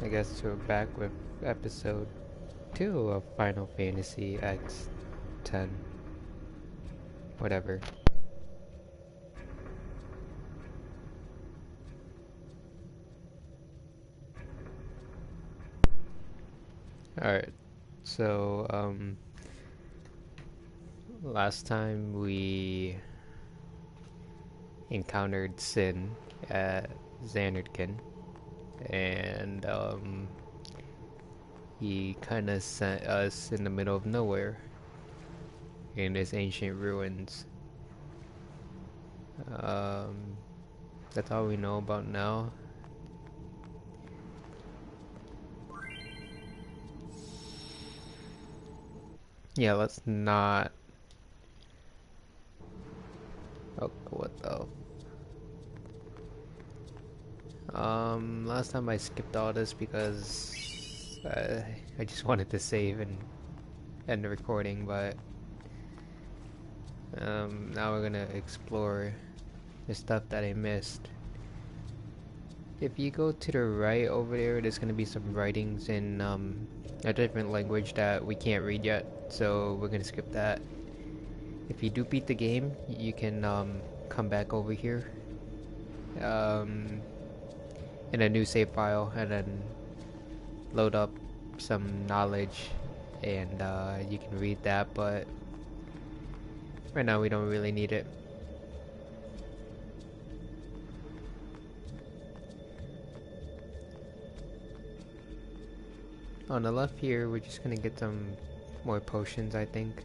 I guess we're back with episode 2 of Final Fantasy X 10. Whatever. Alright, so, last time we encountered Sin at Xanarkin, and, he kinda sent us in the middle of nowhere in this ancient ruins. Um, that's all we know about now. Yeah, let's not. Oh, what the? Last time I skipped all this because I just wanted to save and end the recording, but now we're gonna explore the stuff that I missed. If you go to the right over there, there's gonna be some writings in a different language that we can't read yet, so we're gonna skip that. If you do beat the game, you can come back over here in a new save file and then load up some knowledge and you can read that, but right now we don't really need it. On the left here, we're just gonna get some more potions, I think.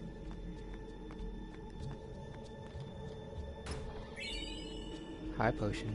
High potion.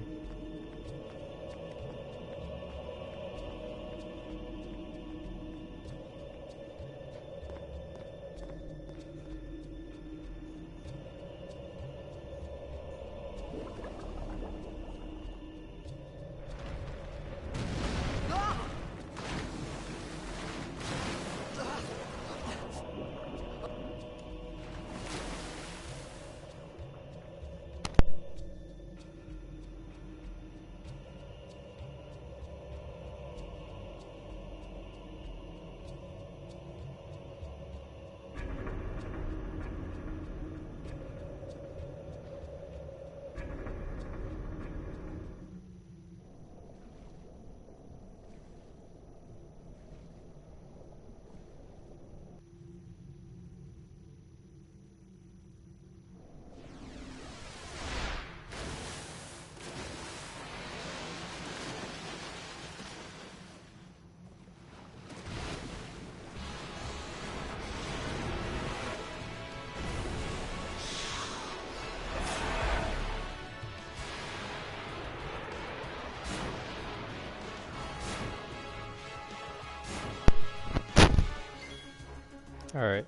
Alright,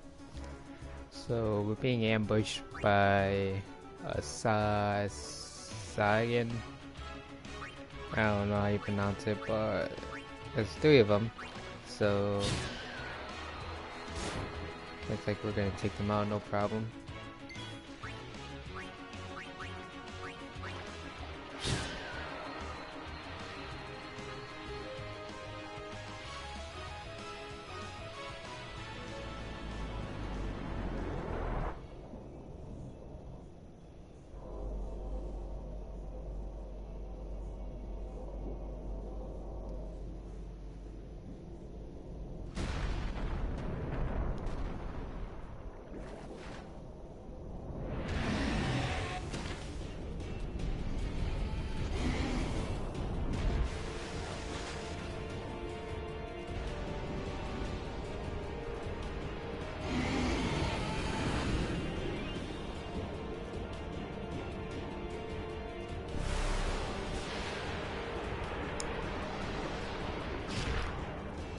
so we're being ambushed by a Saiyan. I don't know how you pronounce it, but there's 3 of them, so looks like we're gonna take them out no problem.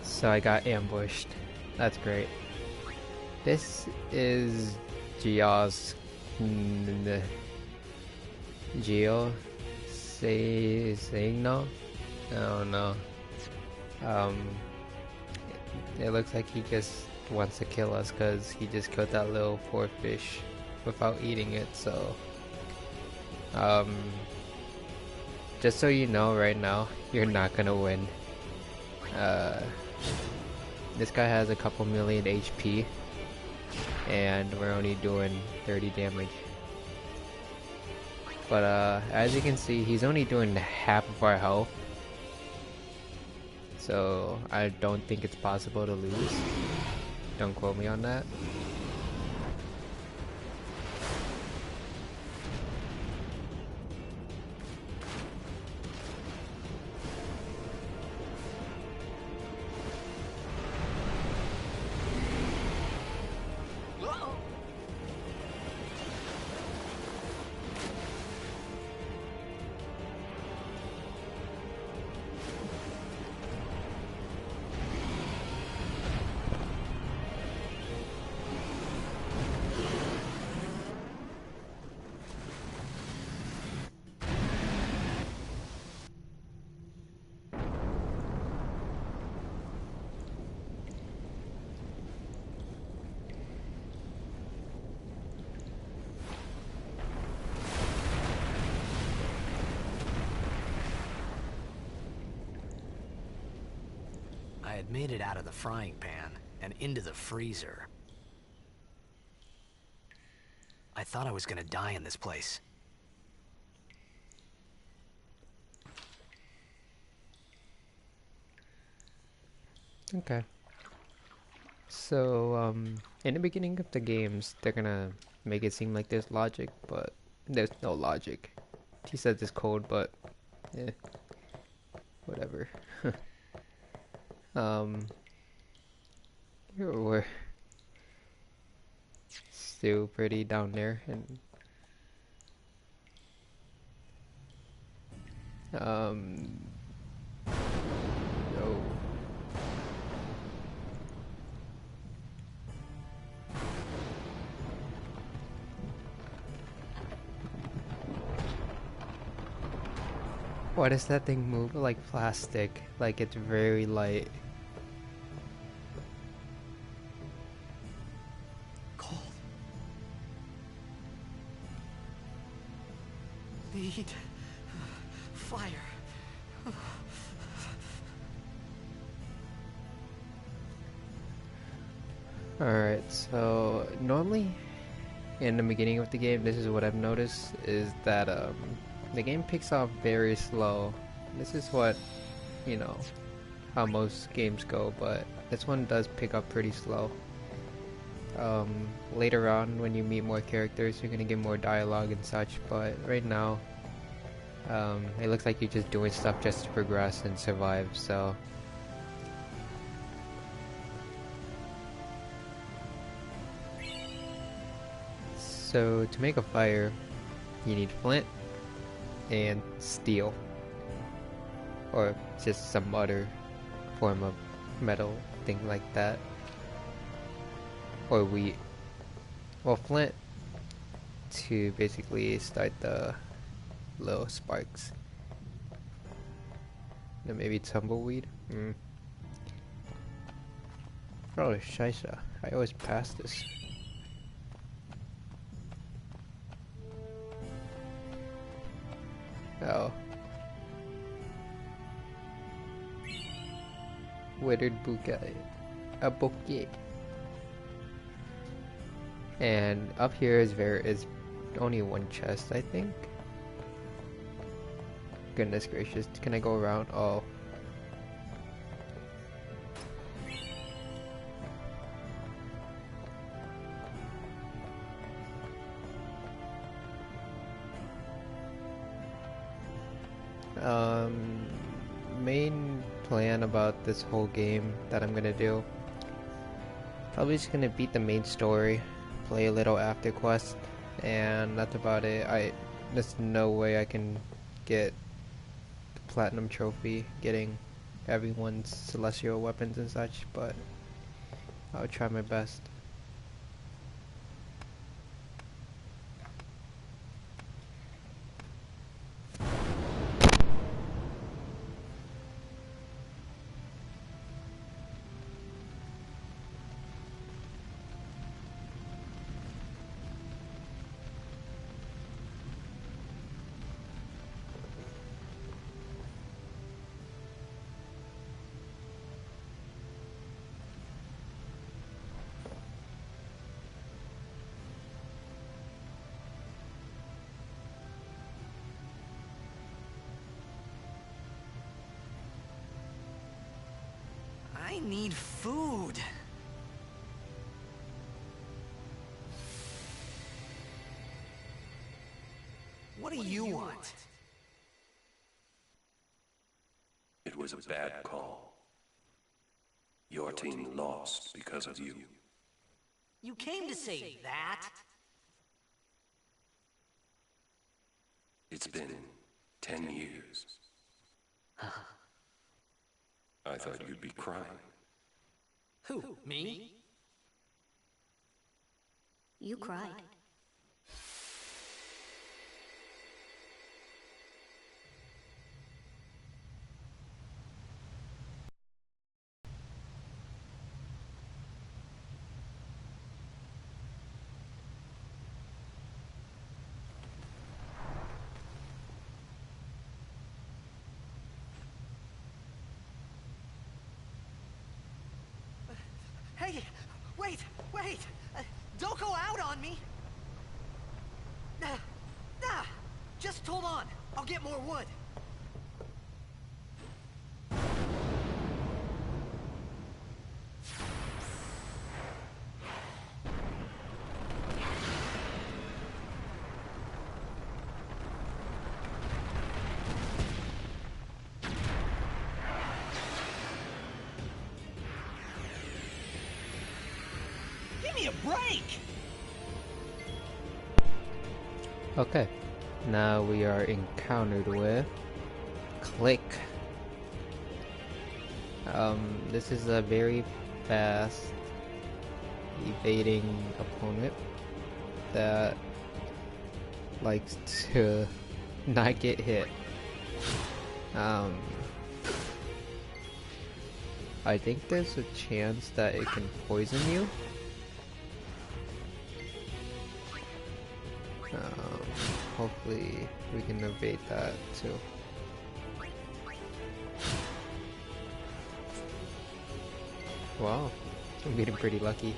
So I got ambushed. That's great. This is Geo's Geo saying no? I don't know. Um, it looks like he just wants to kill us because he just killed that little poor fish without eating it, so just so you know right now, you're not gonna win. Uh, this guy has a couple million HP, and we're only doing 30 damage. But as you can see, he's only doing half of our health. So I don't think it's possible to lose. Don't quote me on that. I had made it out of the frying pan and into the freezer. I thought I was gonna die in this place. Okay. So, in the beginning of the games, they're gonna make it seem like there's logic, but there's no logic. He said this code, but, eh, whatever. um, we're still pretty down there, and, no. Why does that thing move like plastic? Like it's very light. Cold. Need fire. Alright, so normally in the beginning of the game, this is what I've noticed, is that the game picks off very slow. This is what, you know, how most games go, but this one does pick up pretty slow. Later on, when you meet more characters, you're gonna get more dialogue and such, but right now, it looks like you're just doing stuff just to progress and survive, so... So, to make a fire, you need flint and steel, or just some other form of metal thing like that, or wheat. Well, flint to basically start the little sparks. Then maybe tumbleweed. Oh, scheisse. I always pass this. Oh. Withered bouquet. A bouquet. And up here is only one chest, I think. Goodness gracious, can I go around? Oh. Main plan about this whole game that I'm gonna do, probably just gonna beat the main story, play a little after quest, and that's about it. There's no way I can get the platinum trophy getting everyone's celestial weapons and such, but I'll try my best. I need food. What do you want? It was a bad call. Your team lost because of you. You came to say that? It's been 10 years. I thought you'd be crying. Who, me? You cried. Hey, wait! Don't go out on me! Just hold on. I'll get more wood. Give me a break! Okay, now we are encountered with Click. This is a very fast evading opponent that likes to not get hit. I think there's a chance that it can poison you. Hopefully we can evade that too. Wow, I'm getting pretty lucky.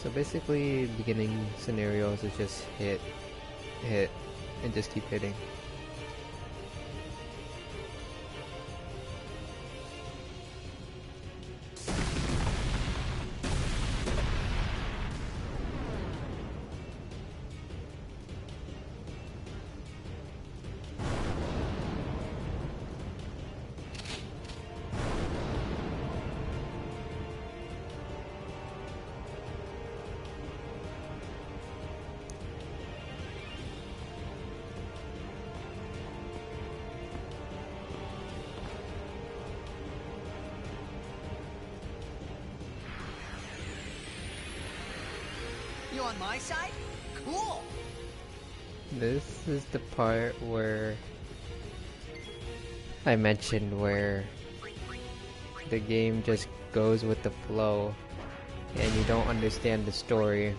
So basically, beginning scenarios is just hit, and just keep hitting. You on my side? Cool! This is the part where I mentioned where the game just goes with the flow and you don't understand the story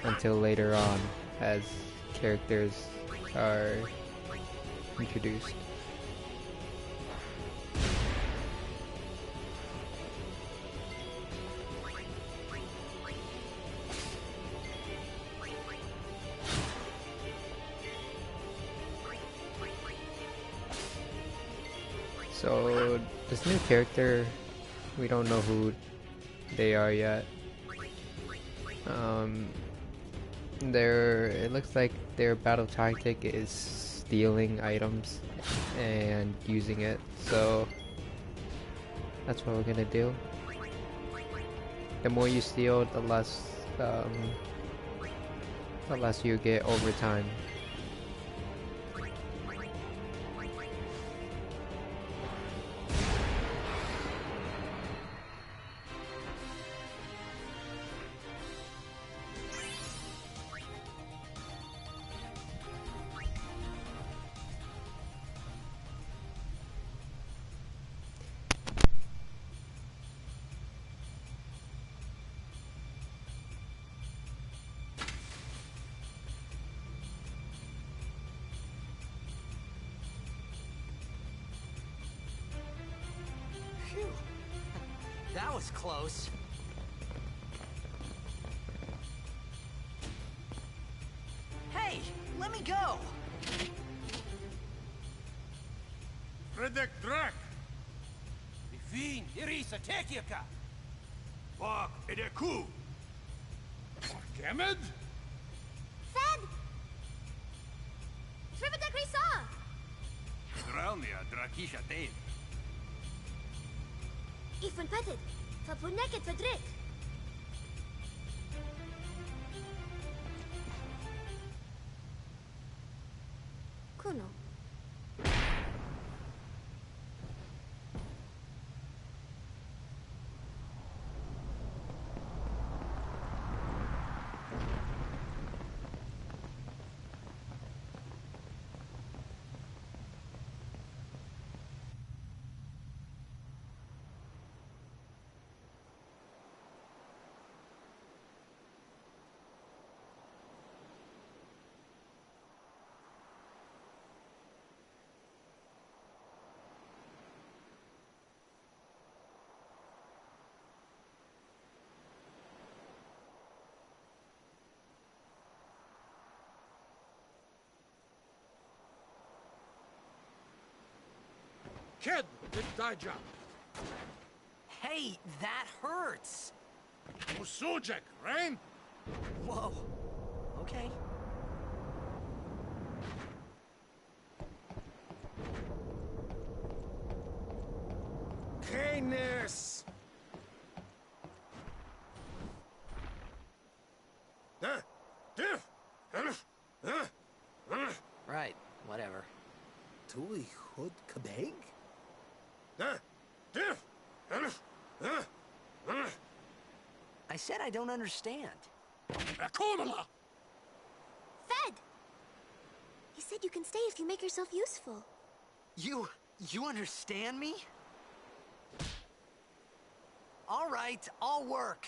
until later on as characters are introduced. So this new character, we don't know who they are yet. It looks like their battle tactic is stealing items and using it. So that's what we're gonna do. The more you steal, the less you get over time. Phew. That was close. Hey, let me go! Fredek Drak! Vin, Irisa, Tekiaka! Vak Edeku! Gemed? Fed! Shrivadak Risa! Dralnia Drakisha Dave. Ifan Petted! Fapuneket Fedrik! Kuno. Ked Daija. Hey, that hurts! Usujek, right? Whoa. Okay. Canis! Right, whatever. Tui Hood Kabeg? I said I don't understand. Akomala! Fed! He said you can stay if you make yourself useful. You understand me? All right, I'll work.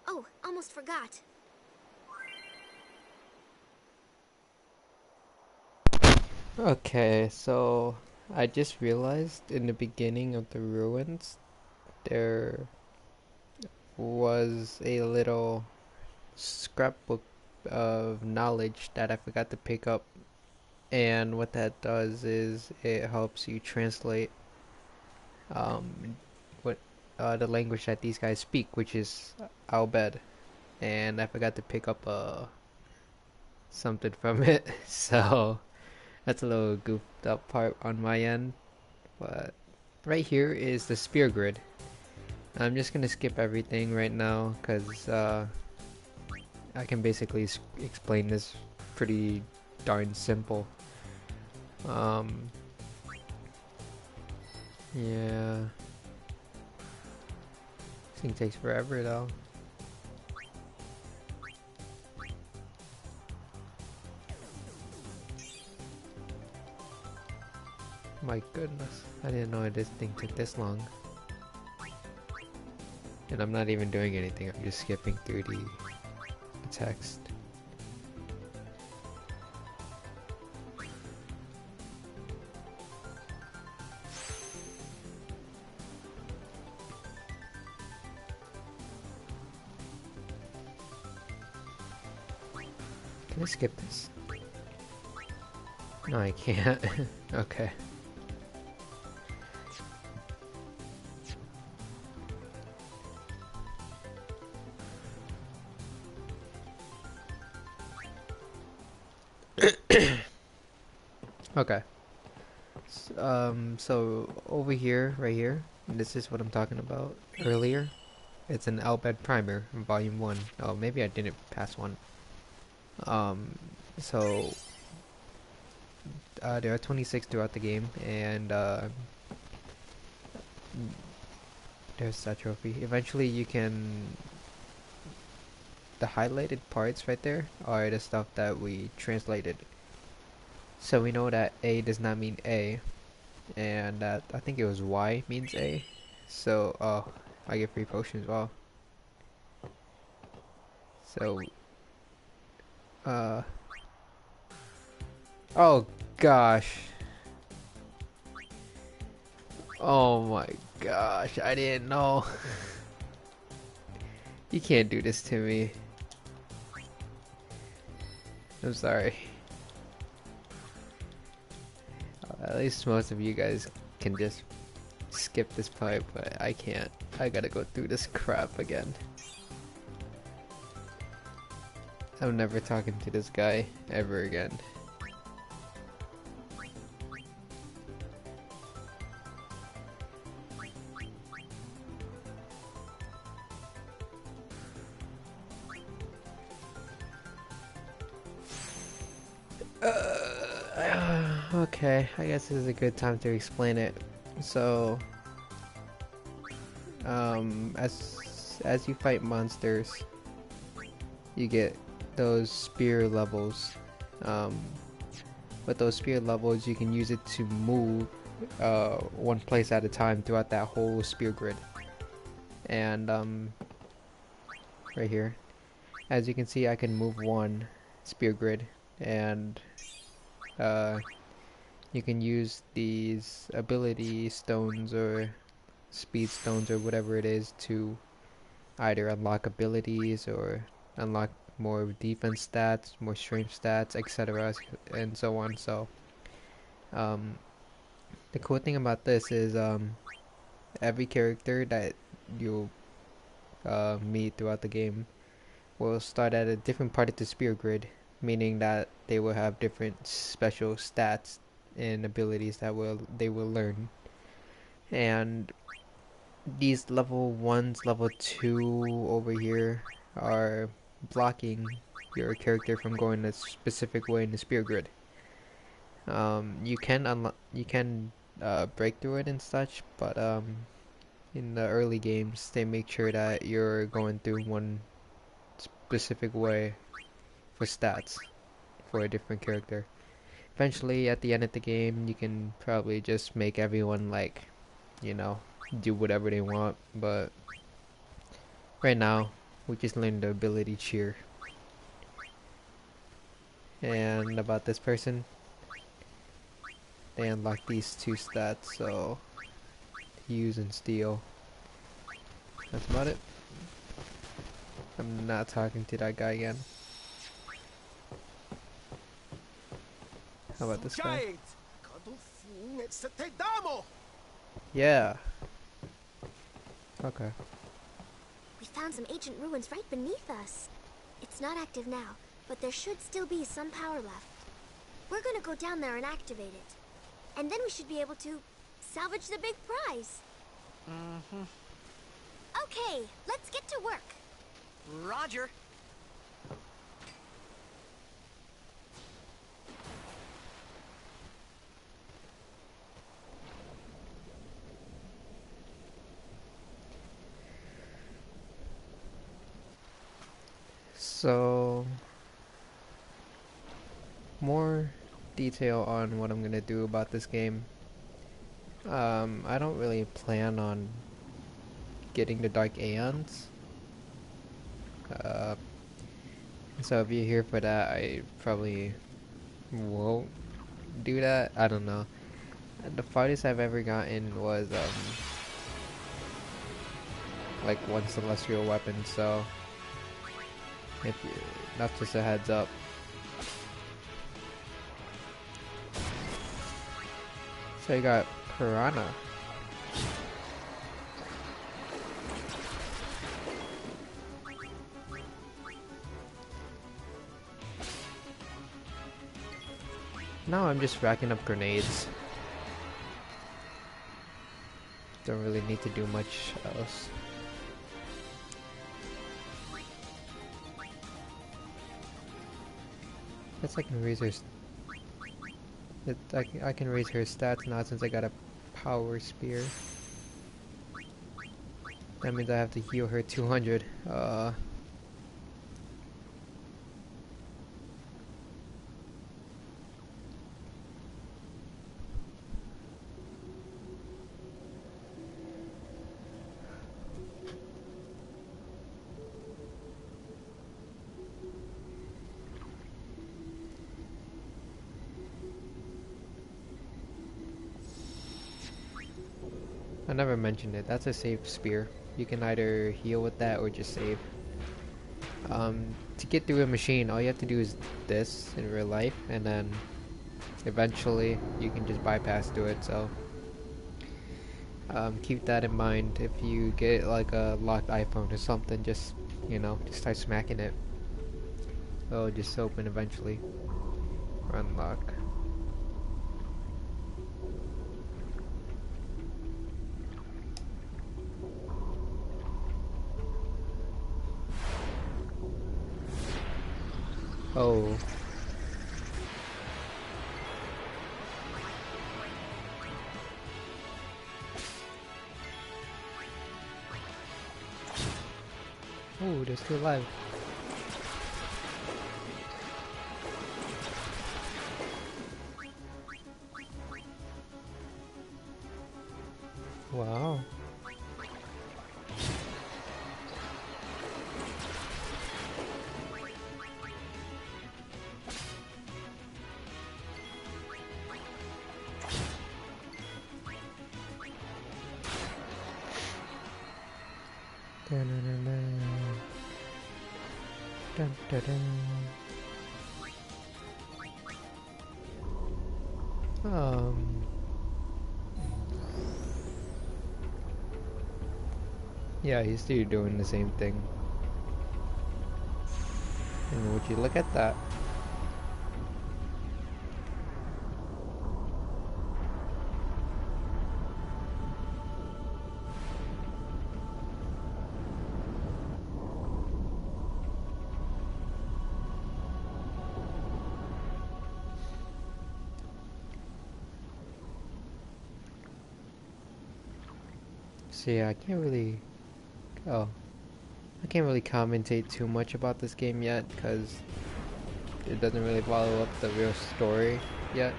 Oh, almost forgot. Okay, so I just realized in the beginning of the ruins there was a little scrapbook of knowledge that I forgot to pick up, and what that does is it helps you translate what the language that these guys speak, which is Albed, and I forgot to pick up something from it, so that's a little goofed up part on my end. But right here is the spear grid. I'm just gonna skip everything right now because I can basically explain this pretty darn simple. Yeah. This thing takes forever though. My goodness, I didn't know this thing took this long. And I'm not even doing anything, I'm just skipping through the text. Can I skip this? No, I can't. Okay. Okay. So over here, right here, this is what I'm talking about earlier. It's an Albed Primer, Volume 1. Oh, maybe I didn't pass one. So there are 26 throughout the game, and there's that trophy. Eventually you can... The highlighted parts right there are the stuff that we translated. So we know that A does not mean A, and that I think it was Y means A. So, oh, I get free potions as well. So, oh gosh. Oh my gosh, I didn't know. You can't do this to me. I'm sorry. At least most of you guys can just skip this part, but I can't. I gotta go through this crap again. I'm never talking to this guy ever again. Okay, I guess this is a good time to explain it. So, as you fight monsters, you get those spear levels. With those spear levels, you can use it to move one place at a time throughout that whole spear grid. And right here, as you can see, I can move one spear grid, and you can use these ability stones or speed stones or whatever it is to either unlock abilities or unlock more defense stats, more strength stats, etc., and so on. So um, the cool thing about this is every character that you meet throughout the game will start at a different part of the spear grid, meaning that they will have different special stats and abilities that they will learn. And these level 1s, level 2 over here are blocking your character from going a specific way in the spear grid. You can break through it and such, but in the early games they make sure that you're going through one specific way for stats for a different character. Eventually, at the end of the game, you can probably just make everyone like, you know, do whatever they want, but right now, we just learned the ability cheer. And about this person, they unlock these two stats, so use and steal. That's about it. I'm not talking to that guy again. How about this guy? Yeah. Okay. We found some ancient ruins right beneath us. It's not active now, but there should still be some power left. We're gonna go down there and activate it. And then we should be able to salvage the big prize. Mm-hmm. Okay, let's get to work. Roger. So, more detail on what I'm gonna do about this game. I don't really plan on getting the Dark Aeons. Uh, so if you're here for that, I probably won't do that. I don't know. The farthest I've ever gotten was like one celestial weapon. So if you, that's just a heads up. So you got Piranha. Now I'm just racking up grenades. Don't really need to do much else. Guess I can raise her. I can raise her stats now since I got a power spear. That means I have to heal her 200. I never mentioned it. That's a save spear. You can either heal with that or just save. To get through a machine, all you have to do is this in real life, and then eventually you can just bypass through it. So keep that in mind. If you get like a locked iPhone or something, just just start smacking it. It'll just open eventually or unlock. Oh. Oh, they're still alive. Wow. Dun, dun, dun, dun. Dun, dun, dun. Yeah, he's still doing the same thing. And would you look at that? So yeah, oh, I can't really commentate too much about this game yet, because it doesn't really follow up the real story yet.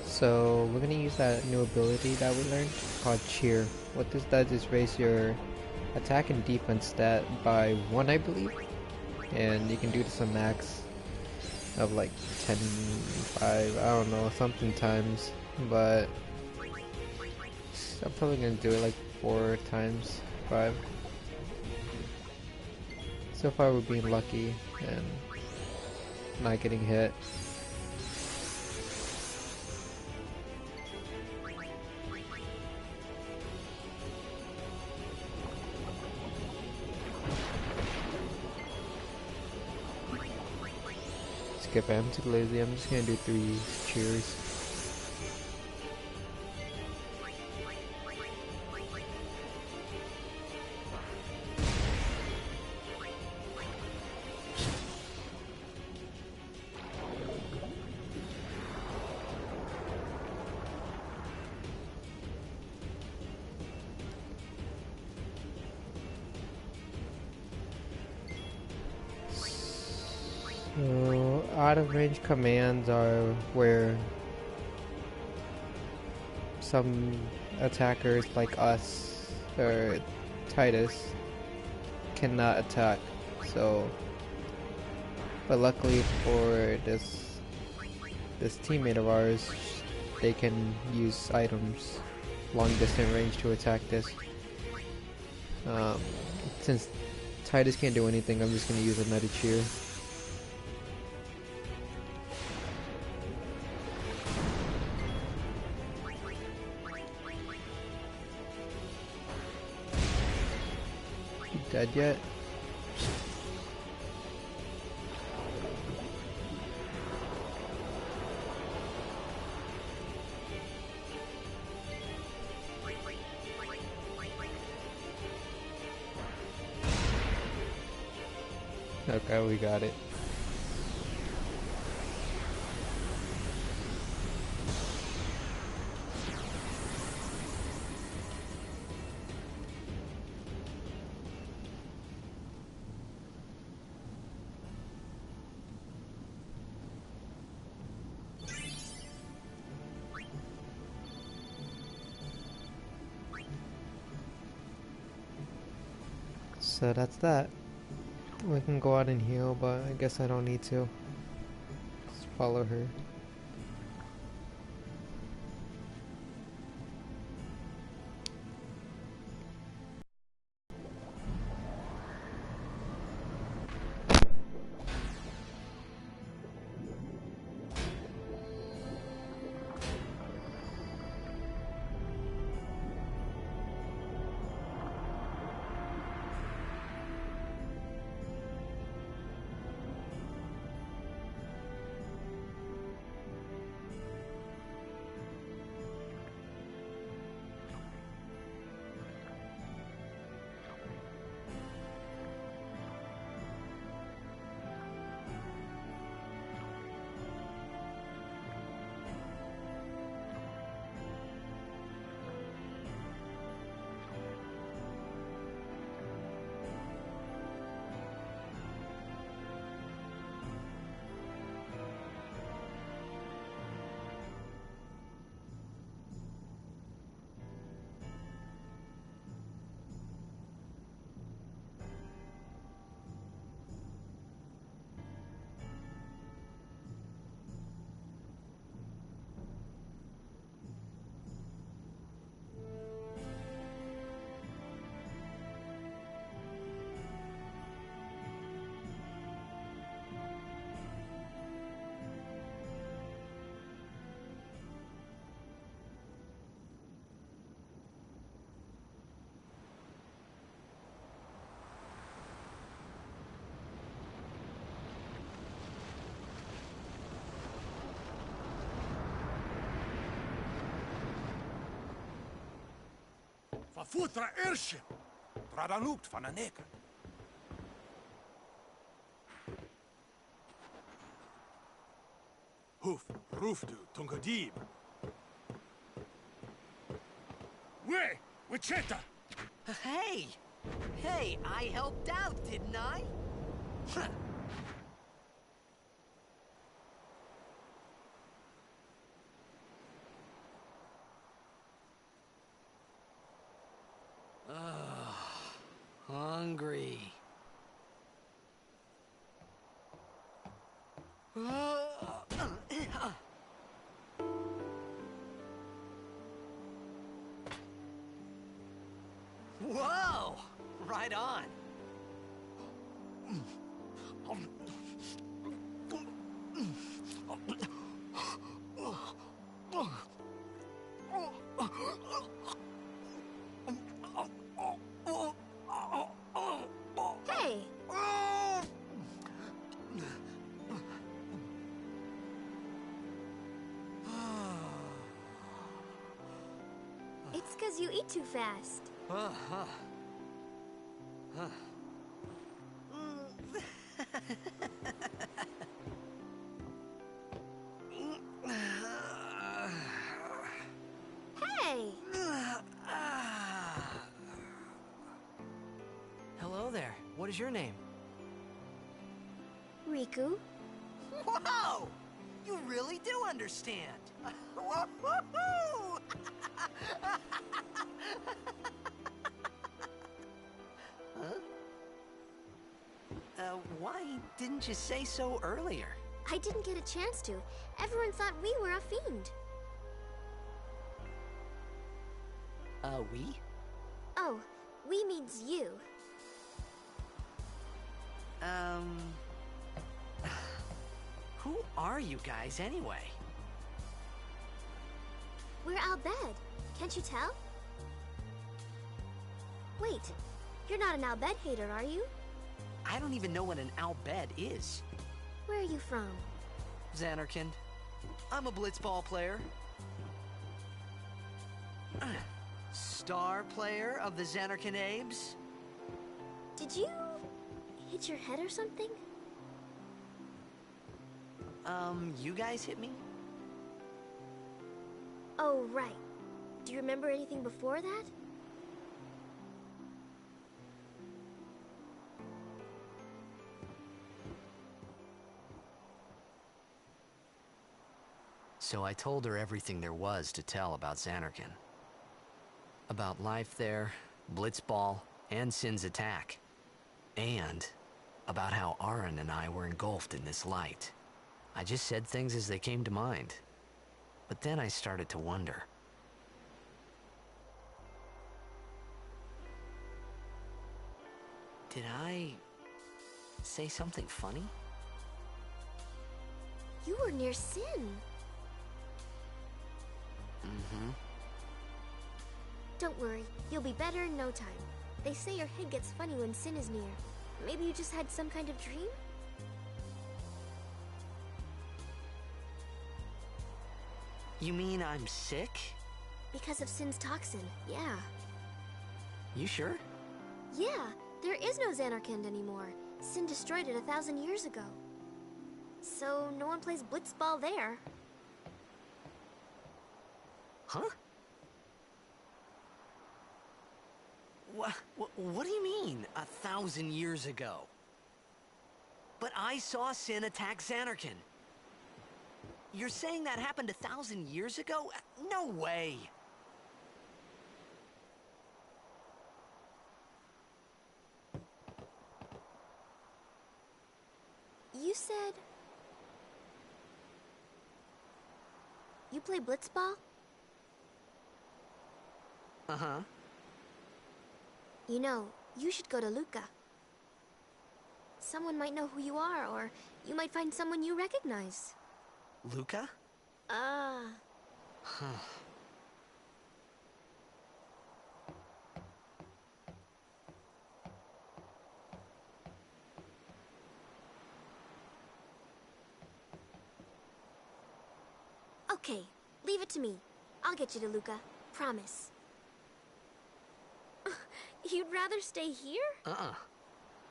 So we're gonna use that new ability that we learned called Cheer. What this does is raise your attack and defense stat by 1, I believe, and you can do this on max of like 10, 5, I don't know, something times, but I'm probably gonna do it like 4 times 5. So far we're being lucky and not getting hit. Skip it, I'm too lazy, I'm just gonna do 3 cheers. So, out of range commands are where some attackers like us or Titus cannot attack. So, but luckily for this teammate of ours, they can use items long distance range to attack this. Since Titus can't do anything, I'm just gonna use another cheer. Dead yet? Okay, we got it. So that's that. We can go out and heal, but I guess I don't need to. follow her. Fafutra Ership! Tradanukt van een nek. Hoof, Roofdu, Tungadib. We, Wicheta! Hey! Hey, I helped out, didn't I? Hungry. Whoa! Right on. Hey! It's 'cause you eat too fast. Hey! Hello there. What is your name? Riku? Whoa! You really do understand. Woo-hoo-hoo! Why didn't you say so earlier? I didn't get a chance to. Everyone thought we were a fiend. We? Oh, we means you. Who are you guys anyway? We're Al Bhed. Can't you tell? Wait, you're not an Al Bhed hater, are you? I don't even know what an Al-Bhed is. Where are you from? Xanarkand. I'm a blitzball player. Star player of the Xanarkand Abes. Did you hit your head or something? You guys hit me? Oh, right. Do you remember anything before that? So I told her everything there was to tell about Xanarkand. About life there, Blitzball, and Sin's attack. And about how Aaron and I were engulfed in this light. I just said things as they came to mind. But then I started to wonder. Did I say something funny? You were near Sin. Mm-hmm. Don't worry, you'll be better in no time. They say your head gets funny when Sin is near. Maybe you just had some kind of dream? You mean I'm sick? Because of Sin's toxin, yeah. You sure? Yeah, there is no Xanarkand anymore. Sin destroyed it 1,000 years ago. So no one plays blitzball there. Huh? What do you mean, 1,000 years ago? But I saw Sin attack Xanarkand. You're saying that happened 1,000 years ago? No way! You said... You play blitzball? Uh-huh. You know, you should go to Luca. Someone might know who you are, or you might find someone you recognize. Luca? Ah. Huh. Okay, leave it to me. I'll get you to Luca. Promise. You'd rather stay here? Uh-uh.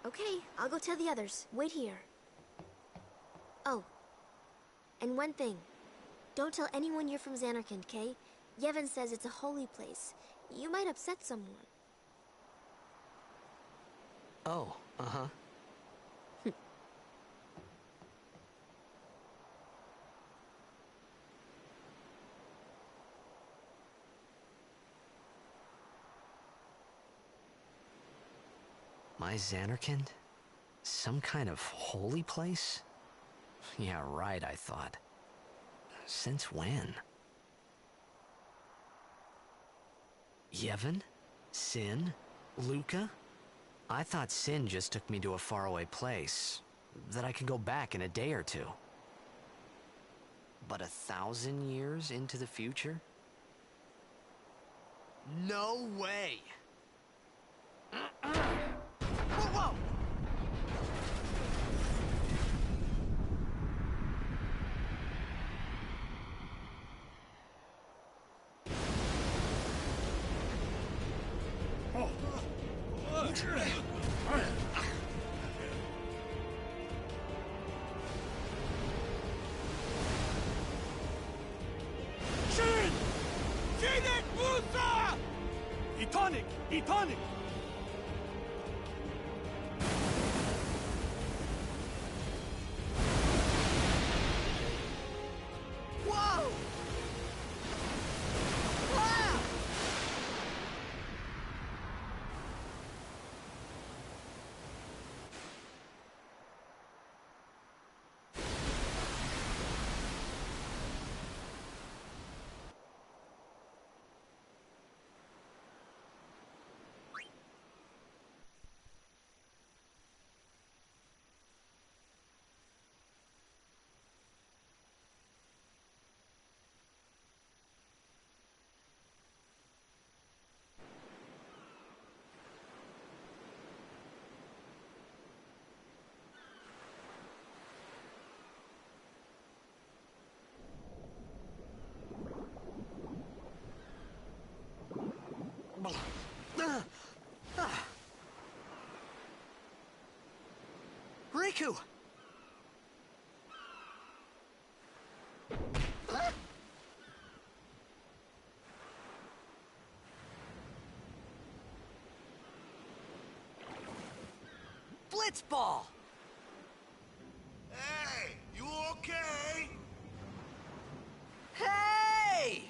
Okay, I'll go tell the others. Wait here. Oh. And one thing. Don't tell anyone you're from Xanarkand, okay? Yevon says it's a holy place. You might upset someone. Oh, uh-huh. My Xanarkand? Some kind of holy place? Yeah, right, I thought. Since when? Yevon? Sin? Luca? I thought Sin just took me to a faraway place, that I could go back in a day or two. But 1,000 years into the future? No way! Whoa, whoa! Shin! Sinek Musa! Etonic! Etonic! Whoa! Wow! Riku! Blitzball! Hey, you okay? Hey!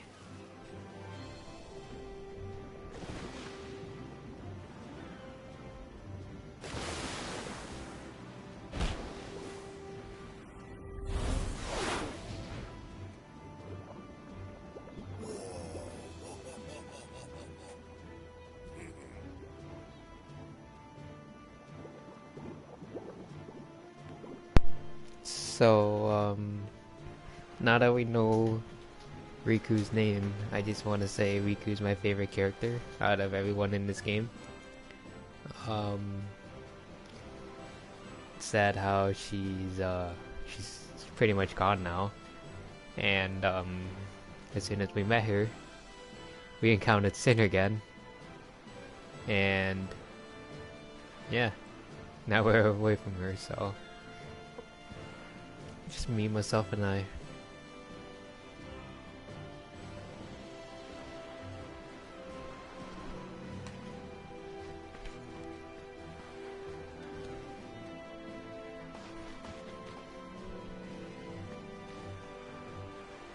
So, now that we know Riku's name, I just want to say Riku's my favorite character out of everyone in this game. Um, sad how she's pretty much gone now, and as soon as we met her, we encountered Sin again, and yeah, now we're away from her, so just me, myself, and I.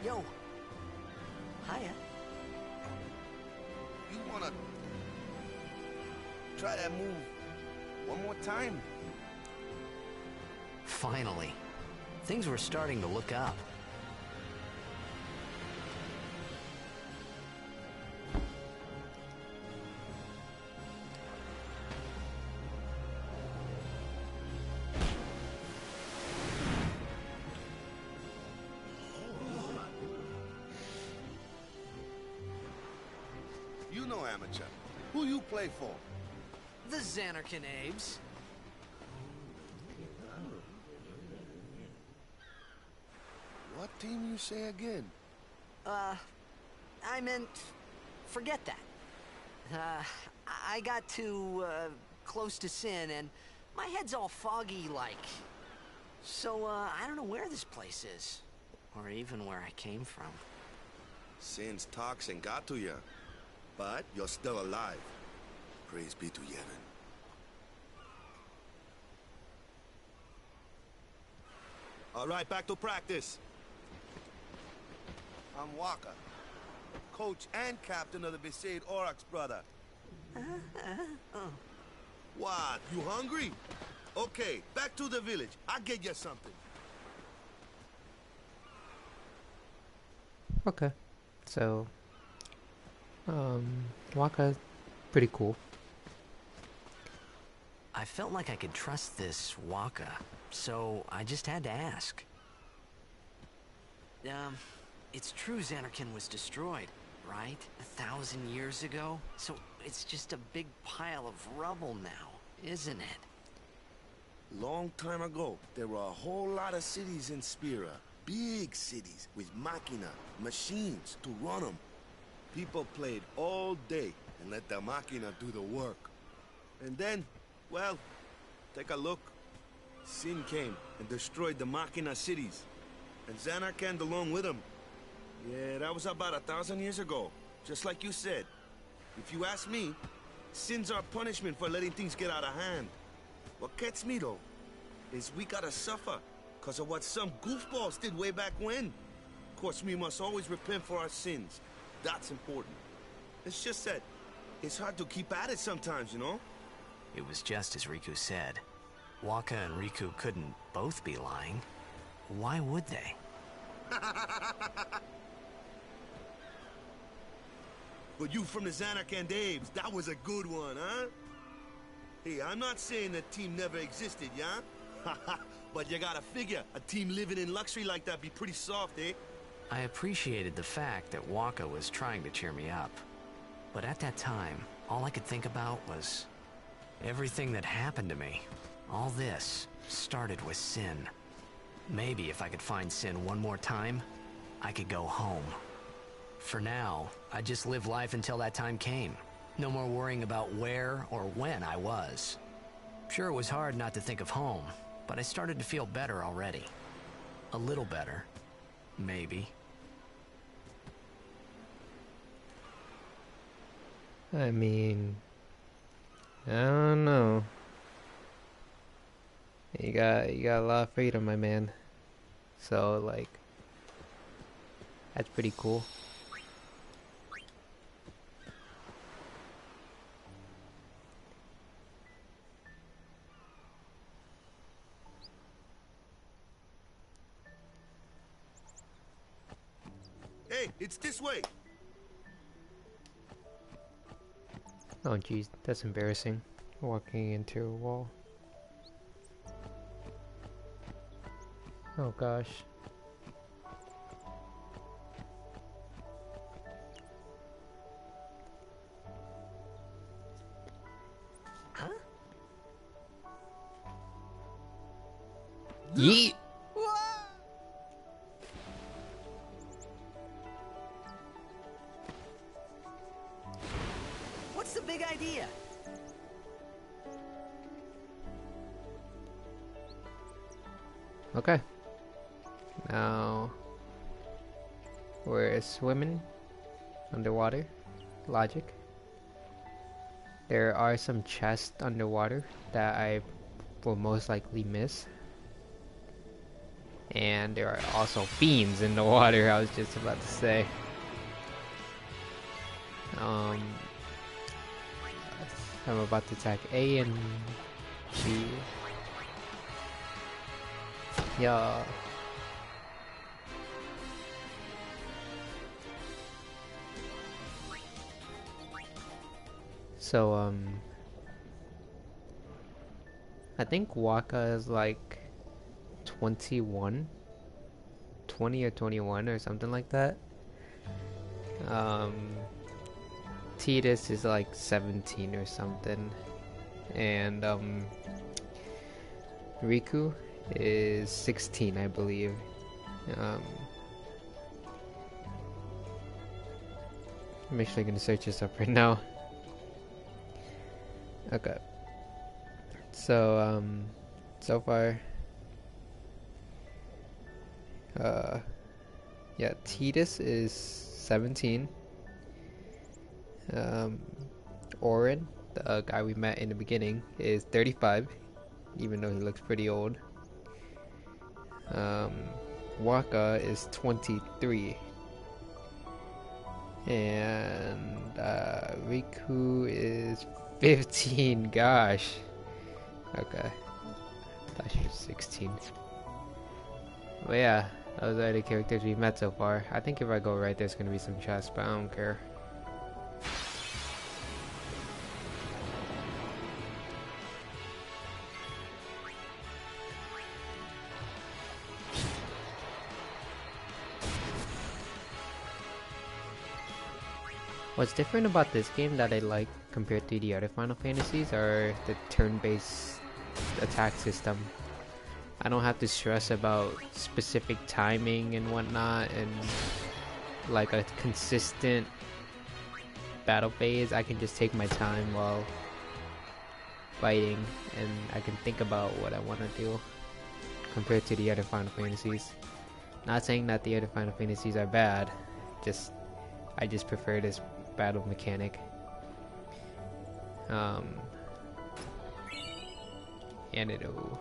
Yo. Hiya. You wanna try that move one more time? Finally. Things were starting to look up. You know, amateur. Who you play for? The Xanarkin Abes. What team you say again? I meant, forget that. I got too, close to Sin, and my head's all foggy like. So, I don't know where this place is. Or even where I came from. Sin's toxin got to you. But you're still alive. Praise be to Yevon. All right, back to practice. I'm Waka, coach and captain of the Besaid Aurochs, brother. What, you hungry? Okay, back to the village. I'll get you something. Okay, so Waka's pretty cool. I felt like I could trust this Waka, so I just had to ask. It's true Xanarkin was destroyed, right? 1,000 years ago? So it's just a big pile of rubble now, isn't it? Long time ago, there were a whole lot of cities in Spira. Big cities with machina, machines to run them. People played all day and let the machina do the work. And then, well, take a look. Sin came and destroyed the machina cities. And Xanarkand along with him. Yeah, that was about 1,000 years ago. Just like you said. If you ask me, Sin's our punishment for letting things get out of hand. What gets me, though, is we gotta suffer because of what some goofballs did way back when. Of course, we must always repent for our sins. That's important. It's just that it's hard to keep at it sometimes, you know? It was just as Riku said. Waka and Riku couldn't both be lying. Why would they? But you from the Xanarkand Abes, that was a good one, huh? Hey, I'm not saying that team never existed, yeah? But you gotta figure, a team living in luxury like that be pretty soft, eh? I appreciated the fact that Waka was trying to cheer me up. But at that time, all I could think about was everything that happened to me. All this started with Sin. Maybe if I could find Sin one more time, I could go home. For now, I just live life until that time came. No more worrying about where or when I was. Sure, it was hard not to think of home, but I started to feel better already. A little better. Maybe. I mean, I don't know. You got a lot of freedom, my man. So like, that's pretty cool. Hey, it's this way. Oh jeez, that's embarrassing. Walking into a wall. Oh gosh. Huh? Yeet! What's the big idea? Okay. Now we're swimming underwater. Logic. There are some chests underwater that I will most likely miss. And there are also fiends in the water, I was just about to say. I'm about to attack A and B. Yeah. So, I think Waka is like 21, 20 or 21 or something like that. Tidus is like 17 or something. And, Riku is 16, I believe. I'm actually gonna search this up right now. Okay. So, so far, yeah, Tidus is 17. Orin, the guy we met in the beginning, is 35, even though he looks pretty old. Waka is 23. And Riku is 15. Gosh. Okay. I thought she was 16. But yeah, those are the characters we've met so far. I think if I go right, there's gonna be some chests, but I don't care. What's different about this game that I like compared to the other Final Fantasies are the turn-based attack system. I don't have to stress about specific timing and whatnot, and like a consistent battle phase. I can just take my time while fighting, and I can think about what I want to do compared to the other Final Fantasies. Not saying that the other Final Fantasies are bad, I just prefer this battle mechanic. And it'll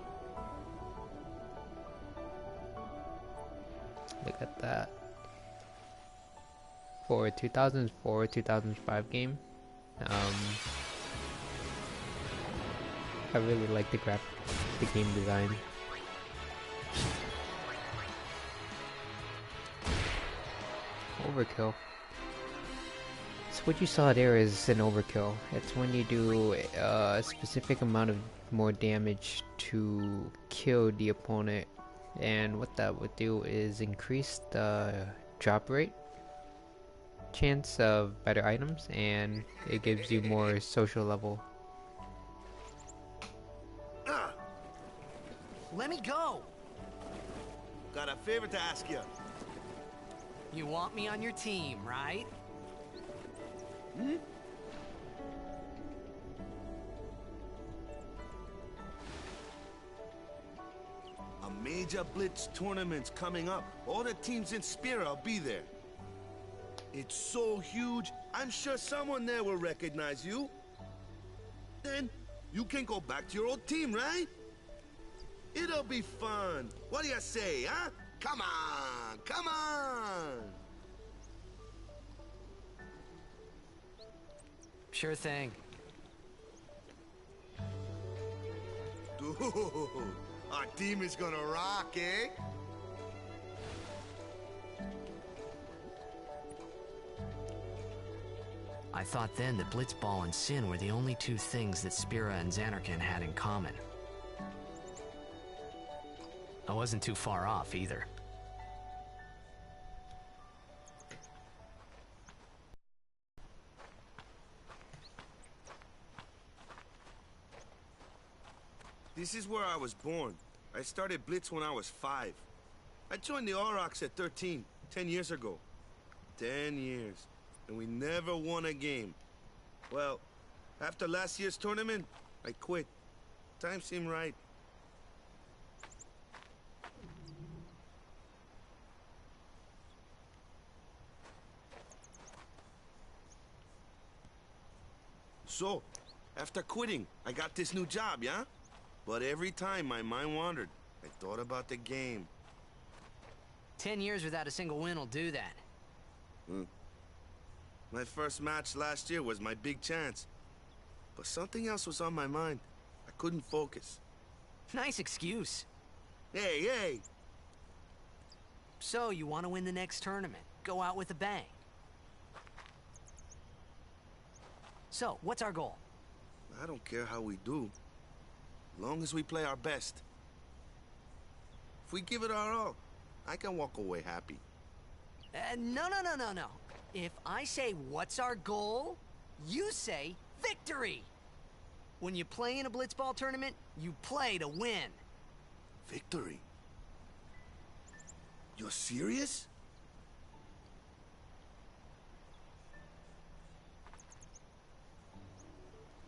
look at that. For a 2004-2005 game, I really like the game design. Overkill. So what you saw there is an overkill. It's when you do a specific amount of more damage to kill the opponent, and what that would do is increase the drop rate chance of better items, and it gives you more social level. Let me go! Got a favor to ask you. You want me on your team, right? Hmm? A major blitz tournament's coming up. All the teams in Spira will be there. It's so huge, I'm sure someone there will recognize you. Then, you can go back to your old team, right? It'll be fun. What do you say, huh? Come on, come on! Sure thing. Dude, our team is gonna rock, eh? I thought then that Blitzball and Sin were the only two things that Spira and Xanarkand had in common. I wasn't too far off either. This is where I was born. I started Blitz when I was 5. I joined the Aurochs at 13, 10 years ago. 10 years. And we never won a game. Well, after last year's tournament, I quit. Time seemed right. So, after quitting, I got this new job, yeah? But every time my mind wandered, I thought about the game. 10 years without a single win will do that. My first match last year was my big chance. But something else was on my mind. I couldn't focus. Nice excuse. Hey, hey! So, you want to win the next tournament? Go out with a bang. So, what's our goal? I don't care how we do. As long as we play our best. If we give it our all, I can walk away happy. No. If I say, what's our goal? You say, victory! When you play in a blitzball tournament, you play to win. Victory? You're serious?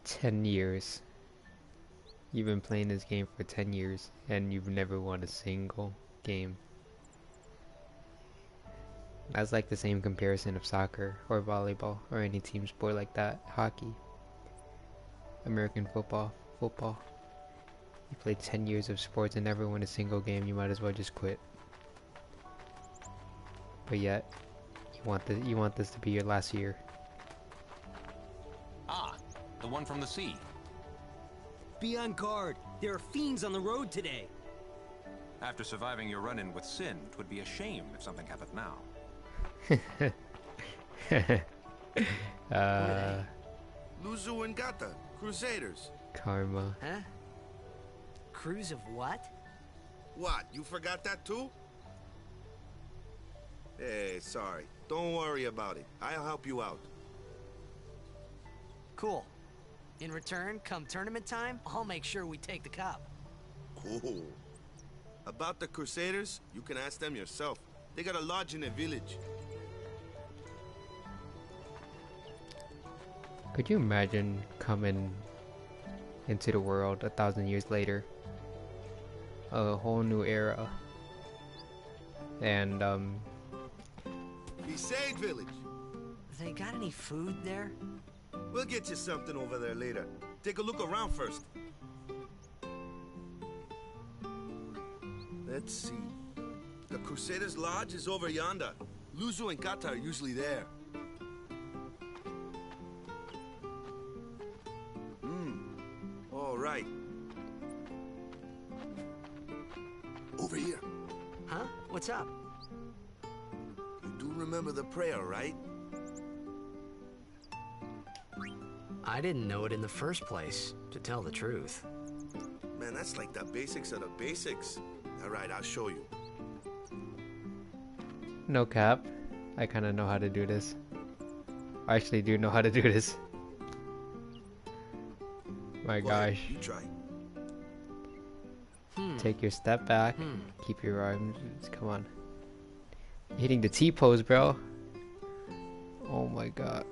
"10 years. You've been playing this game for 10 years, and you've never won a single game." That's like the same comparison of soccer, or volleyball, or any team sport like that. Hockey. American football. Football. You played 10 years of sports and never won a single game, you might as well just quit. But yet, you want this to be your last year. Ah, the one from the sea. Be on guard. There are fiends on the road today. After surviving your run-in with Sin, it would be a shame if something happened now. Luzu and Gata, Crusaders. Karma. Huh? Cruise of what? What, you forgot that too? Hey, sorry. Don't worry about it. I'll help you out. Cool. In return, come tournament time, I'll make sure we take the cup. Cool. About the Crusaders, you can ask them yourself. They got a lodge in a village. Could you imagine coming into the world 1,000 years later? A whole new era. And, Besaid village. They got any food there? We'll get you something over there later. Take a look around first. Let's see. The Crusaders' Lodge is over yonder. Luzu and Kata are usually there. All right. Over here. Huh? What's up? You do remember the prayer, right? I didn't know it in the first place, to tell the truth. Man, that's like the basics of the basics. All right, I'll show you. no cap. I kinda know how to do this. I actually do know how to do this. My Go ahead, gosh. you try. Take your step back. Keep your arms. Come on. Hitting the T-pose, bro. Oh my god.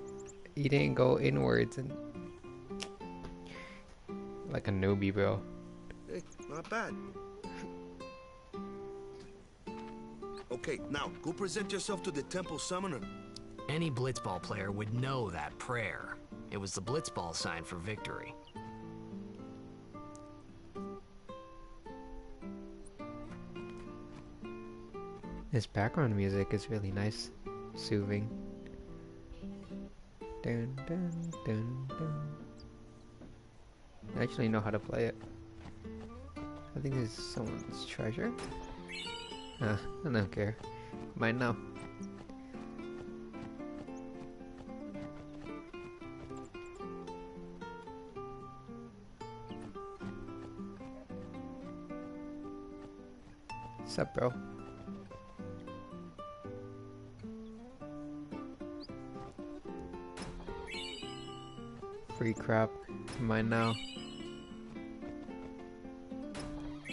He didn't go inwards and like a newbie, bro. Hey, not bad. Okay, now go present yourself to the temple summoner. Any blitzball player would know that prayer. It was the blitzball sign for victory. This background music is really nice, soothing. Dun, dun, dun, dun. I actually know how to play it. I think this is someone's treasure. I don't care. Mine now. Sup, bro? Free crap to mine now.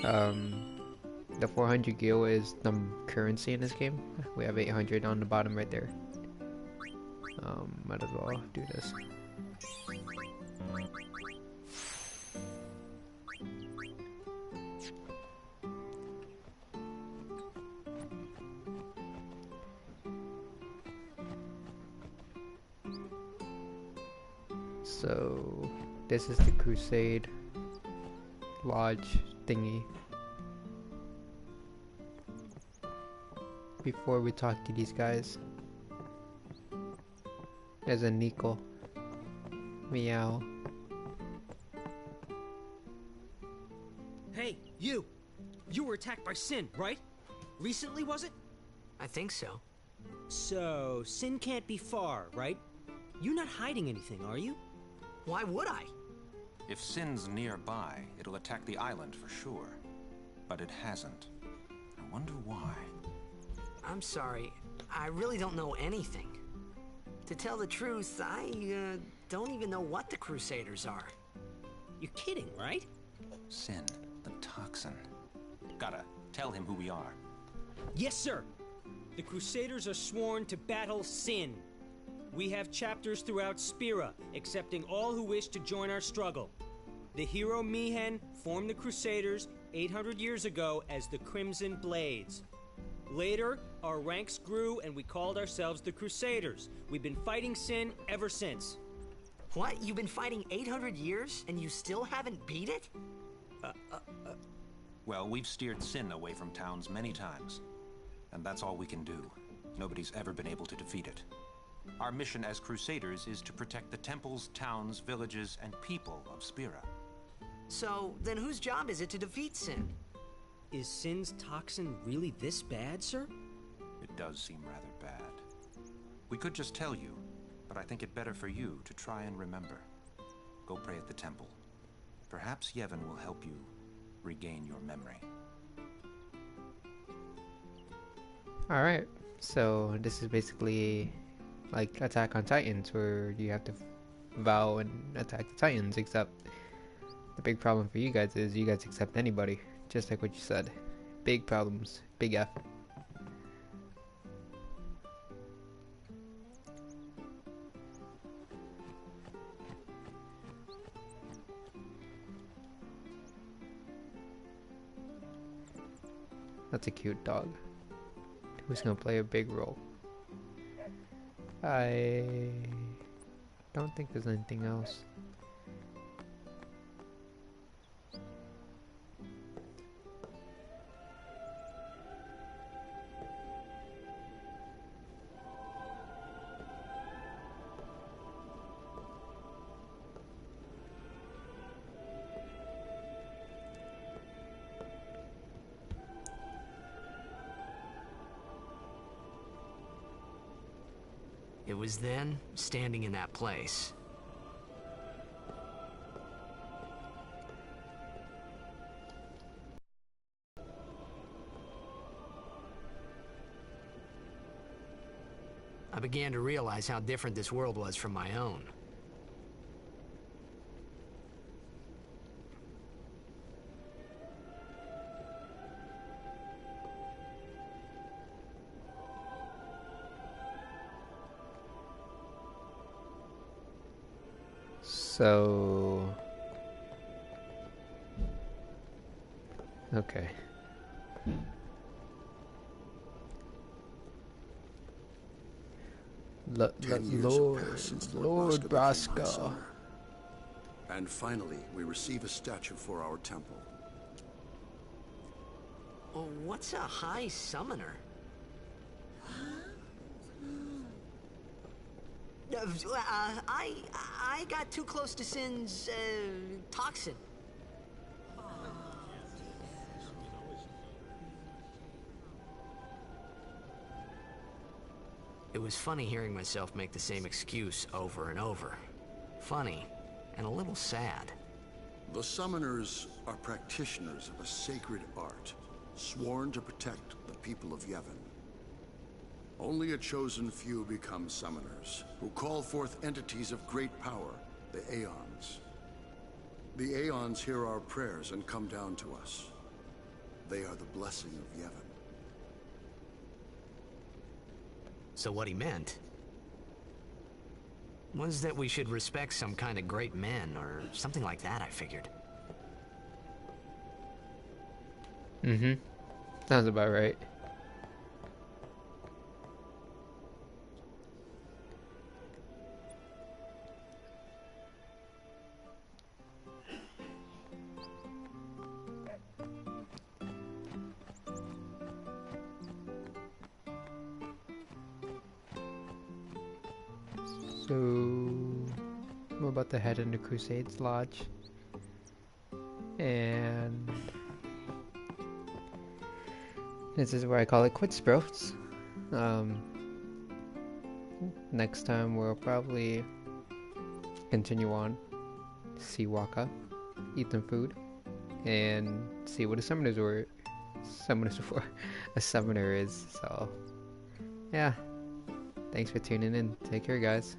The 400 gil is the currency in this game. We have 800 on the bottom right there. Might as well do this. So this is the Crusade Lodge thingy. Before we talk to these guys, there's a Nico. Meow. Hey, you! You were attacked by Sin, right? Recently, was it? I think so. So, Sin can't be far, right? You're not hiding anything, are you? Why would I? If Sin's nearby, it'll attack the island for sure. But it hasn't. I wonder why. I'm sorry. I really don't know anything. To tell the truth, I don't even know what the Crusaders are. You're kidding, right? Sin, the toxin. Gotta tell him who we are. Yes, sir! The Crusaders are sworn to battle Sin. We have chapters throughout Spira, accepting all who wish to join our struggle. The hero Mihen formed the Crusaders 800 years ago as the Crimson Blades. Later, our ranks grew and we called ourselves the Crusaders. We've been fighting Sin ever since. What? You've been fighting 800 years and you still haven't beat it? Well, we've steered Sin away from towns many times. And that's all we can do. Nobody's ever been able to defeat it. Our mission as Crusaders is to protect the temples, towns, villages, and people of Spira. So, then whose job is it to defeat Sin? Is Sin's toxin really this bad, sir? It does seem rather bad. We could just tell you, but I think it better for you to try and remember. Go pray at the temple. Perhaps Yevon will help you regain your memory. Alright, so this is basically like Attack on Titans, where you have to vow and attack the Titans, except the big problem for you guys is you guys accept anybody, just like what you said. Big problems, big F. That's a cute dog. Who's gonna play a big role? I don't think there's anything else. It was then, standing in that place. I began to realize how different this world was from my own. So... okay. Lord Braska. And finally, we receive a statue for our temple. Oh, what's a high summoner? I got too close to Sin's, toxin. It was funny hearing myself make the same excuse over and over. Funny, and a little sad. The summoners are practitioners of a sacred art, sworn to protect the people of Yevon. Only a chosen few become summoners, who call forth entities of great power, the Aeons. The Aeons hear our prayers and come down to us. They are the blessing of Yevon. So what he meant was that we should respect some kind of great men, or something like that, I figured. Mm-hmm. Sounds about right. So, we're about to head into Crusades Lodge. And this is where I call it quits, bros. Next time we'll probably continue on, see Waka, eat some food, and see what a summoners were. A summoner is. So, yeah. Thanks for tuning in. Take care, guys.